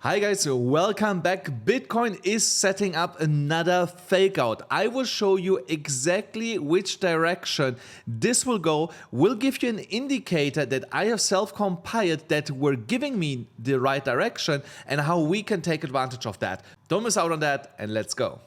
Hi guys, welcome back. Bitcoin is setting up another fake out. I will show you exactly which direction this will go. Will give you an indicator that I have self-compiled that were giving me the right direction and how we can take advantage of that. Don't miss out on that and let's go.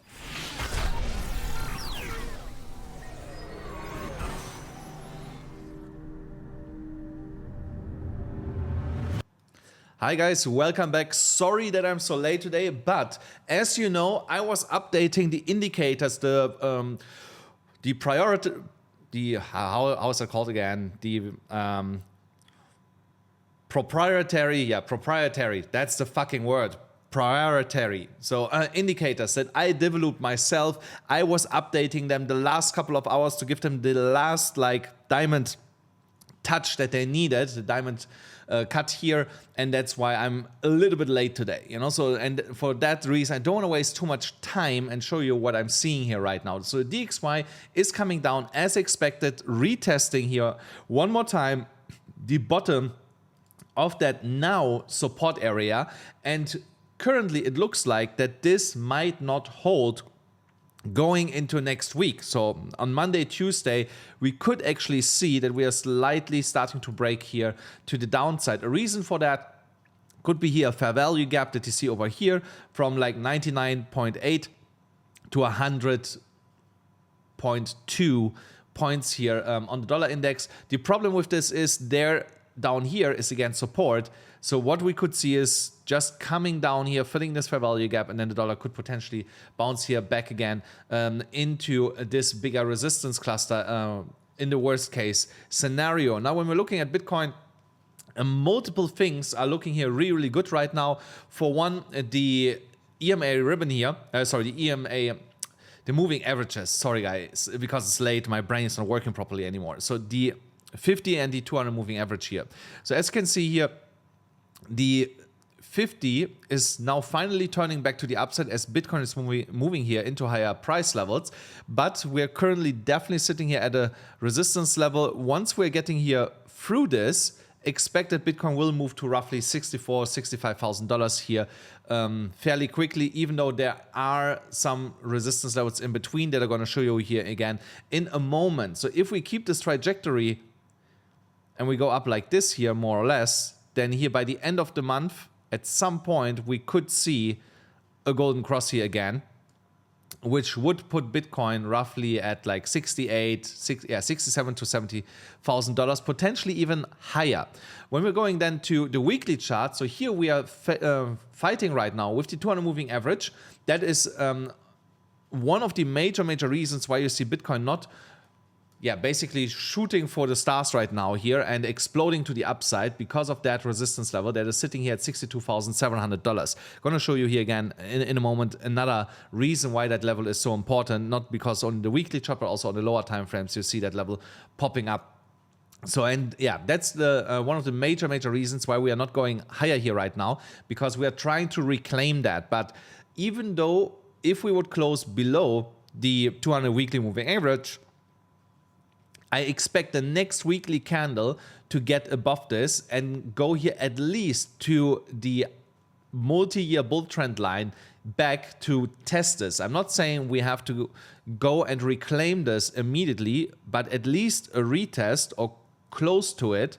Hi guys, welcome back. Sorry that I'm so late today, but as you know, I was updating the indicators, the priority, how is it called again? The proprietary. That's the fucking word. Priority. So indicators that I developed myself. I was updating them the last couple of hours to give them the last diamond touch that they needed, the diamond cut here, and that's why I'm a little bit late today, you know. So, and for that reason, I don't want to waste too much time and show you what I'm seeing here right now. So DXY is coming down as expected, retesting here one more time the bottom of that now support area, and currently it looks like that this might not hold going into next week. So on Monday, Tuesday, we could actually see that we are slightly starting to break here to the downside. A reason for that could be here a fair value gap that you see over here from like 99.8 to 100.2 points here on the dollar index. The problem with this is there down here is again support. So what we could see is just coming down here, filling this fair value gap, and then the dollar could potentially bounce here back again into this bigger resistance cluster in the worst case scenario. Now, when we're looking at Bitcoin, multiple things are looking here really, really good right now. For one, the EMA ribbon here, the moving averages. Sorry guys, because it's late, my brain is not working properly anymore. So the 50 and the 200 moving average here. So as you can see here, the 50 is now finally turning back to the upside as Bitcoin is moving here into higher price levels. But we're currently definitely sitting here at a resistance level. Once we're getting here through this, expect that Bitcoin will move to roughly $64,000, $65,000 here fairly quickly, even though there are some resistance levels in between that I'm going to show you here again in a moment. So if we keep this trajectory and we go up like this here, more or less, then here by the end of the month, at some point, we could see a golden cross here again, which would put Bitcoin roughly at like $67,000 to $70,000, potentially even higher. When we're going then to the weekly chart, so here we are fighting right now with the 200 moving average. That is one of the major reasons why you see Bitcoin not basically shooting for the stars right now here and exploding to the upside because of that resistance level that is sitting here at $62,700. Going to show you here again in a moment another reason why that level is so important, not because on the weekly chart but also on the lower time frames you see that level popping up. So, and yeah, that's the one of the major reasons why we are not going higher here right now, because we are trying to reclaim that. But even though if we would close below the 200 weekly moving average, I expect the next weekly candle to get above this and go here at least to the multi-year bull trend line back to test this. I'm not saying we have to go and reclaim this immediately, but at least a retest or close to it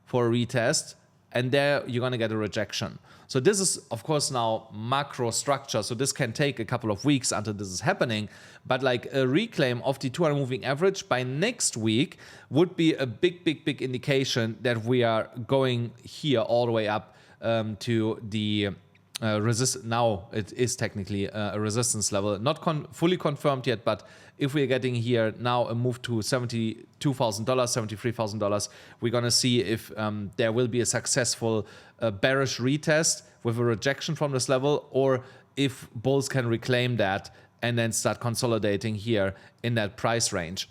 for a retest, and there you're going to get a rejection. So this is, of course, now macro structure. So this can take a couple of weeks until this is happening. But like a reclaim of the 200 moving average by next week would be a big indication that we are going here all the way up to the resist. Now it is technically a resistance level, not fully confirmed yet, but if we're getting here now a move to $72,000, $73,000, we're going to see if there will be a successful bearish retest with a rejection from this level, or if bulls can reclaim that and then start consolidating here in that price range.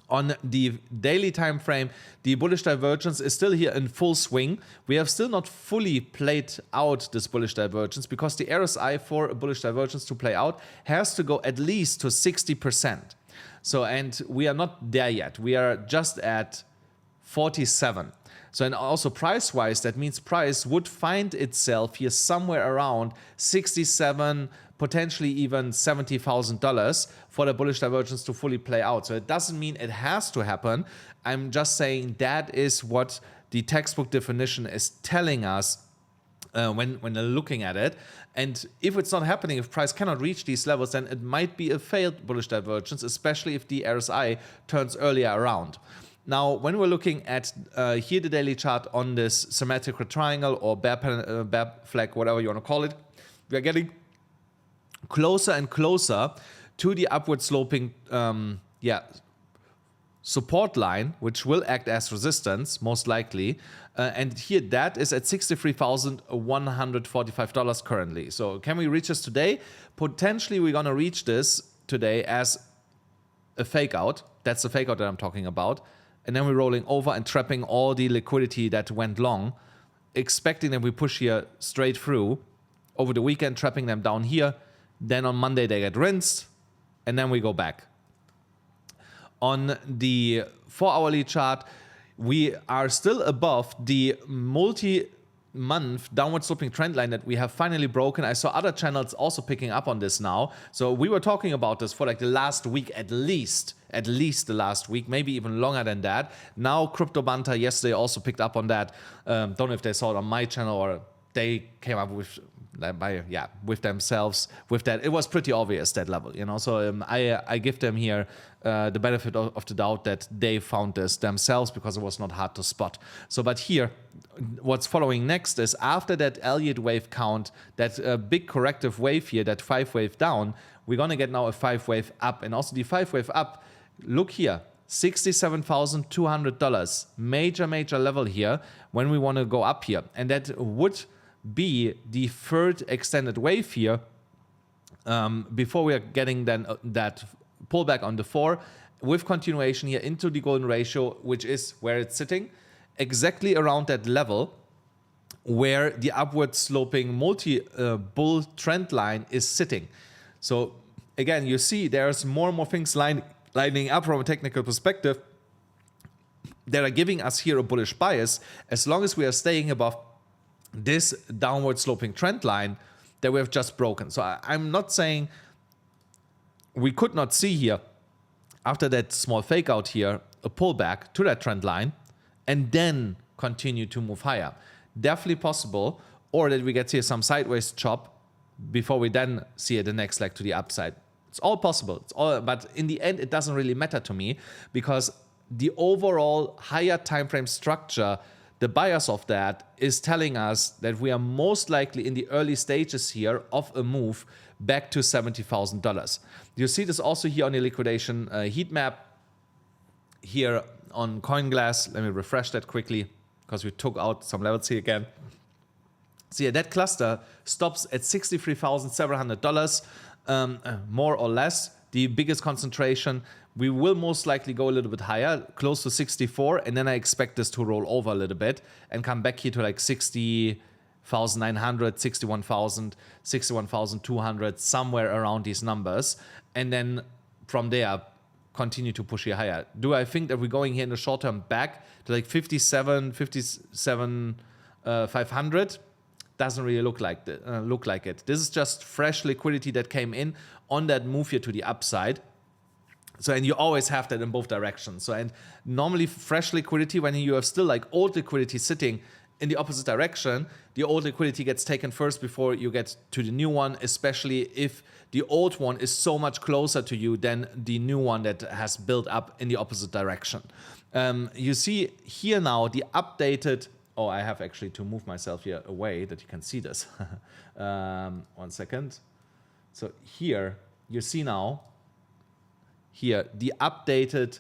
On the daily time frame, the bullish divergence is still here in full swing. We have still not fully played out this bullish divergence because the RSI for a bullish divergence to play out has to go at least to 60%. So, and we are not there yet. We are just at 47. So, and also price-wise, that means price would find itself here somewhere around 67, potentially even $70,000 for the bullish divergence to fully play out. So it doesn't mean it has to happen. I'm just saying that is what the textbook definition is telling us when they're looking at it. And if it's not happening, if price cannot reach these levels, then it might be a failed bullish divergence, especially if the RSI turns earlier around. Now, when we're looking at here the daily chart on this symmetrical triangle or bear flag, whatever you want to call it, we are getting closer and closer to the upward sloping support line, which will act as resistance, most likely. And here that is at $63,145 currently. So can we reach this today? Potentially we're going to reach this today as a fake out. That's the fake out that I'm talking about. And then we're rolling over and trapping all the liquidity that went long, expecting that we push here straight through over the weekend, trapping them down here. Then on Monday they get rinsed, and then we go back. On the 4-hourly chart, we are still above the multi-month downward sloping trend line that we have finally broken. I saw other channels also picking up on this now. So we were talking about this for like the last week at least the last week, maybe even longer than that. Now Crypto Banter yesterday also picked up on that. Don't know if they saw it on my channel or they came up with themselves with that. It was pretty obvious, that level, you know. So I give them here the benefit of the doubt that they found this themselves because it was not hard to spot. So, but here, what's following next is after that Elliott wave count, that big corrective wave here, that 5-wave down, we're gonna get now a 5-wave up, and also the 5-wave up. Look here. $67,200, major level here when we want to go up here, and that would be the third extended wave here before we are getting then that pullback on the 4 with continuation here into the golden ratio, which is where it's sitting exactly around that level where the upward sloping multi-bull trend line is sitting. So again, you see there's more and more things lining up from a technical perspective that are giving us here a bullish bias, as long as we are staying above this downward sloping trend line that we have just broken. So I'm not saying we could not see here, after that small fake out here, a pullback to that trend line and then continue to move higher. Definitely possible, or that we get here some sideways chop before we then see the next leg to the upside. It's all possible. But in the end, it doesn't really matter to me, because the overall higher time frame structure, the bias of that is telling us that we are most likely in the early stages here of a move back to $70,000. You see this also here on the liquidation heat map here on CoinGlass. Let me refresh that quickly because we took out some levels here again. So yeah, that cluster stops at $63,700. More or less, the biggest concentration. We will most likely go a little bit higher, close to 64, and then I expect this to roll over a little bit and come back here to like 60,900, 61,000, 61,200, somewhere around these numbers, and then from there continue to push here higher. Do I think that we're going here in the short term back to like 57,500? Doesn't really look like it. This is just fresh liquidity that came in on that move here to the upside. So, and you always have that in both directions. So, and normally fresh liquidity, when you have still like old liquidity sitting in the opposite direction, the old liquidity gets taken first before you get to the new one, especially if the old one is so much closer to you than the new one that has built up in the opposite direction. You see here now the updated. Oh, I have actually to move myself here away that you can see this. 1 second. So here, you see now, here, the updated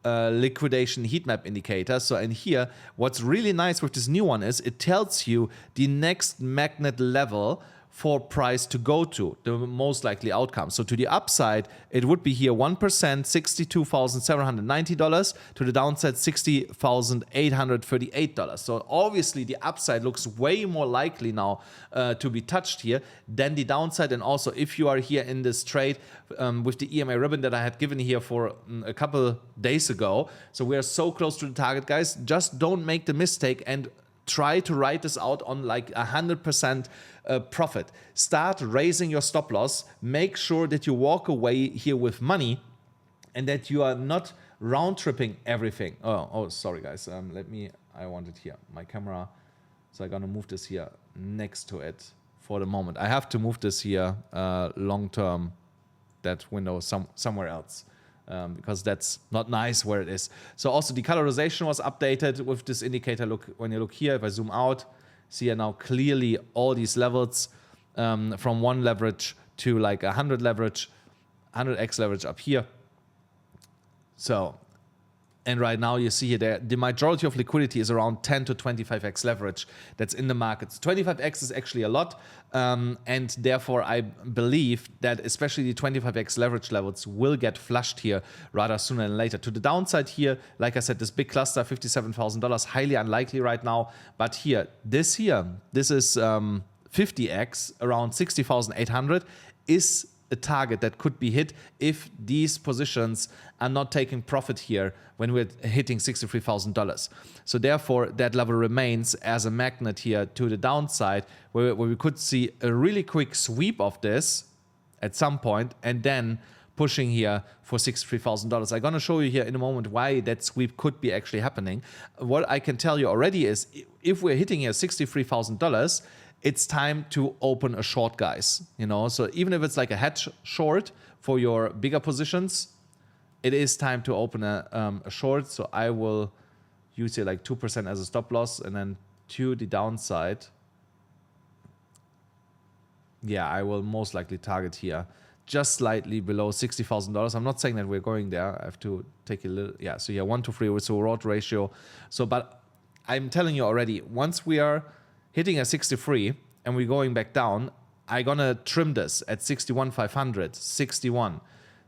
liquidation heat map indicator. So, and here, what's really nice with this new one is it tells you the next magnet level for price to go to, the most likely outcome. So to the upside, it would be here 1%, $62,790. To the downside, $60,838. So obviously the upside looks way more likely now to be touched here than the downside. And also if you are here in this trade with the EMA ribbon that I had given here for a couple days ago. So we are so close to the target, guys. Just don't make the mistake and try to write this out on like 100% profit. Start raising your stop loss. Make sure that you walk away here with money and that you are not round tripping everything. Oh, sorry guys. I want it here, my camera. So I'm gonna move this here next to it for the moment. I have to move this here long term, that window somewhere else. Because that's not nice where it is. So also the colorization was updated with this indicator. Look, when you look here, if I zoom out, see here now clearly all these levels from 1 leverage to like 100 leverage, 100x leverage up here. So, and right now you see here the majority of liquidity is around 10 to 25x leverage that's in the markets. 25x is actually a lot, and therefore I believe that especially the 25x leverage levels will get flushed here rather sooner than later. To the downside here, like I said, this big cluster, $57,000, highly unlikely right now. But here, this is 50x, around 60,800, is a target that could be hit if these positions are not taking profit here when we're hitting $63,000. So therefore, that level remains as a magnet here to the downside, where we could see a really quick sweep of this at some point and then pushing here for $63,000. I'm going to show you here in a moment why that sweep could be actually happening. What I can tell you already is if we're hitting here $63,000, it's time to open a short, guys. You know, so even if it's like a hedge short for your bigger positions, it is time to open a short. So I will use here like 2% as a stop loss, and then to the downside, yeah, I will most likely target here just slightly below $60,000. I'm not saying that we're going there. I have to take a little, yeah. So yeah, 1 to 3 with a rod ratio. So, but I'm telling you already, once we are hitting a 63 and we're going back down, I'm gonna trim this at 61,500, 61,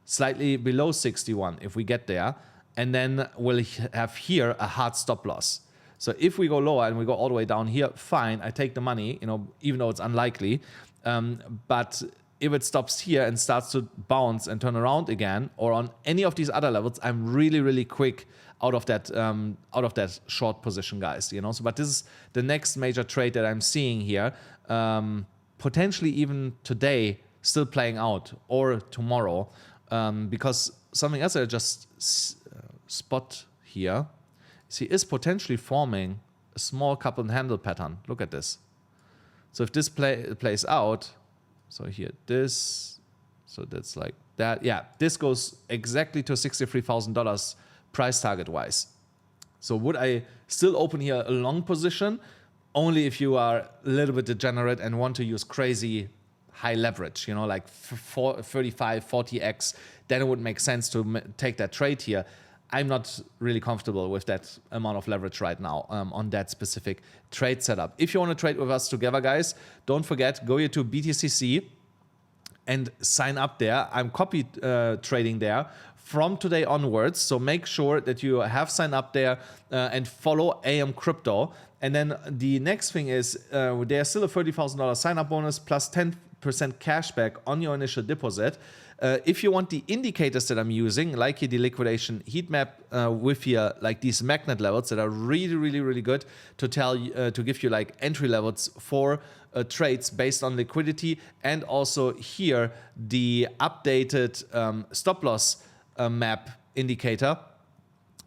slightly below 61 if we get there, and then we'll have here a hard stop loss. So if we go lower and we go all the way down here, fine, I take the money, you know, even though it's unlikely. But if it stops here and starts to bounce and turn around again, or on any of these other levels, I'm really, really quick out of that short position, guys. You know. So, but this is the next major trade that I'm seeing here, potentially even today, still playing out, or tomorrow, because something else I just spot here, see, is potentially forming a small cup and handle pattern. Look at this. So if this plays out, so here this, so that's like that. Yeah, this goes exactly to $63,000 price target wise. So would I still open here a long position? Only if you are a little bit degenerate and want to use crazy high leverage, you know, like 35, 40x, then it would make sense to take that trade here. I'm not really comfortable with that amount of leverage right now on that specific trade setup. If you want to trade with us together, guys, don't forget, go here to BTCC and sign up there. I'm copy trading there from today onwards. So make sure that you have signed up there and follow AMCrypto. And then the next thing is there's still a $30,000 sign up bonus plus 10% cashback on your initial deposit. If you want the indicators that I'm using, like here the liquidation heat map with here like these magnet levels that are really, really, really good to tell you, to give you like entry levels for trades based on liquidity, and also here the updated stop loss map indicator.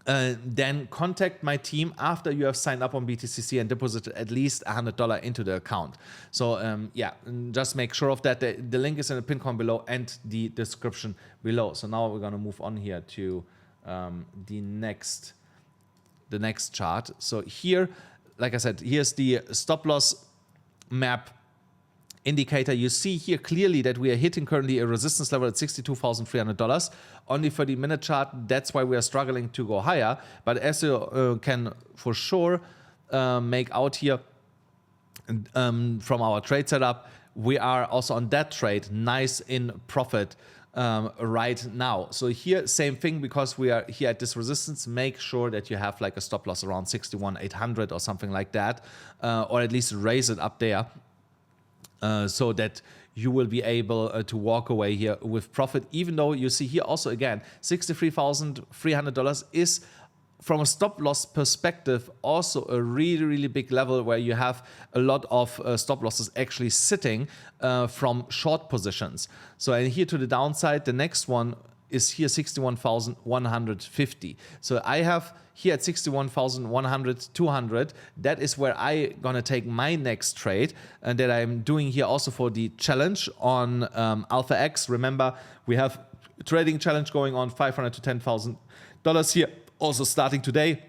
Then contact my team after you have signed up on BTCC and deposited at least $100 into the account. So yeah, just make sure of that. The link is in the pin comment below and the description below. So now we're gonna move on here to the next chart. So here, like I said, here's the stop loss map indicator. You see here clearly that we are hitting currently a resistance level at $62,300 on the 30-minute chart. That's why we are struggling to go higher. But as you can for sure make out here from our trade setup, we are also on that trade nice in profit right now. So here, same thing, because we are here at this resistance, make sure that you have like a stop loss around 61,800 or something like that, or at least raise it up there, so that you will be able to walk away here with profit, even though you see here also again, $63,300 is, from a stop loss perspective, also a really, really big level where you have a lot of stop losses actually sitting from short positions. So and here to the downside, the next one is here 61,150. So I have here at 61,100, 200. That is where I gonna take my next trade, and that I'm doing here also for the challenge on Alpha X. Remember, we have trading challenge going on, $500 to $10,000 here. Also starting today.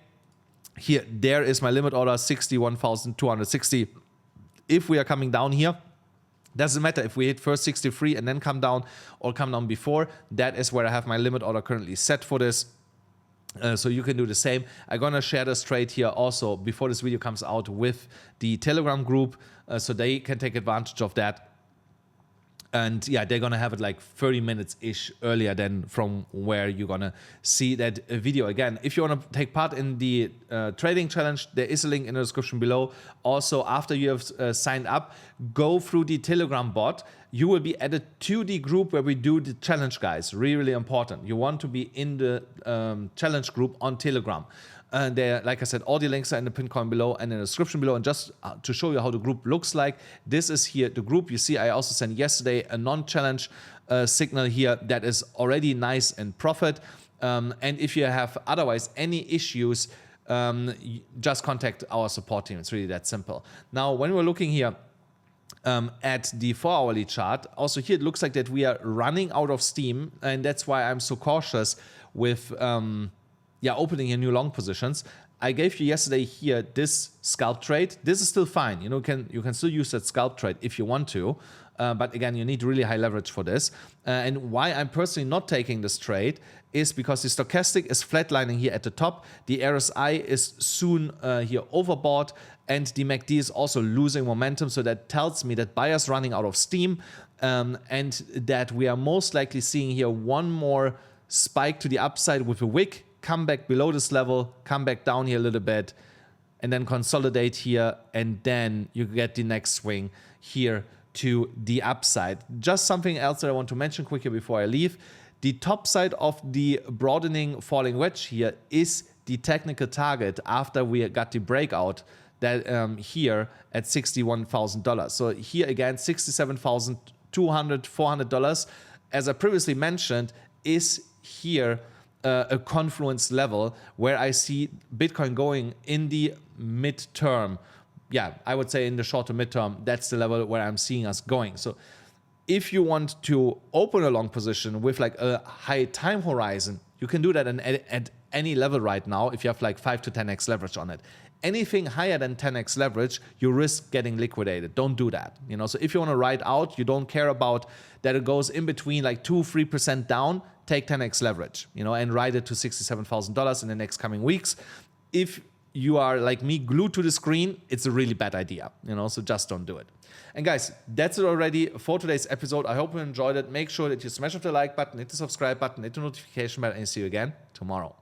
Here, there is my limit order, 61,260. If we are coming down here, doesn't matter if we hit first 63 and then come down, or come down before. That is where I have my limit order currently set for this. So you can do the same. I'm gonna share this trade here also before this video comes out with the Telegram group, so they can take advantage of that. And yeah, they're gonna have it like 30 minutes-ish earlier than from where you're gonna see that video. Again, if you wanna take part in the trading challenge, there is a link in the description below. Also, after you have signed up, go through the Telegram bot. You will be added to the group where we do the challenge, guys. Really, really important. You want to be in the challenge group on Telegram. And there, like I said, all the links are in the pinned comment below and in the description below. And just to show you how the group looks like, this is here the group. You see, I also sent yesterday a non-challenge signal here that is already nice in profit. And if you have otherwise any issues, just contact our support team. It's really that simple. Now, when we're looking here at the 4-hourly chart, also here it looks like that we are running out of steam, and that's why I'm so cautious with opening your new long positions. I gave you yesterday here this scalp trade. This is still fine. You know, you can still use that scalp trade if you want to, but again, you need really high leverage for this. And why I'm personally not taking this trade is because the stochastic is flatlining here at the top. The RSI is soon here overbought, and the MACD is also losing momentum. So that tells me that buyers running out of steam, and that we are most likely seeing here one more spike to the upside with a wick, come back below this level, come back down here a little bit, and then consolidate here, and then you get the next swing here to the upside. Just something else that I want to mention quickly before I leave. The top side of the broadening falling wedge here is the technical target after we got the breakout that here at $61,000. So here again, $67,200, $400, as I previously mentioned, is here a confluence level where I see Bitcoin going in the midterm. Yeah, I would say in the short to midterm, that's the level where I'm seeing us going. So if you want to open a long position with like a high time horizon, you can do that at any level right now if you have like 5 to 10x leverage on it. Anything higher than 10x leverage, you risk getting liquidated. Don't do that. You know, so if you want to ride out, you don't care about that it goes in between like 2-3% down, take 10x leverage, you know, and ride it to $67,000 in the next coming weeks. If you are like me, glued to the screen, it's a really bad idea, you know, so just don't do it. And guys, that's it already for today's episode. I hope you enjoyed it. Make sure that you smash up the like button, hit the subscribe button, hit the notification bell, and see you again tomorrow.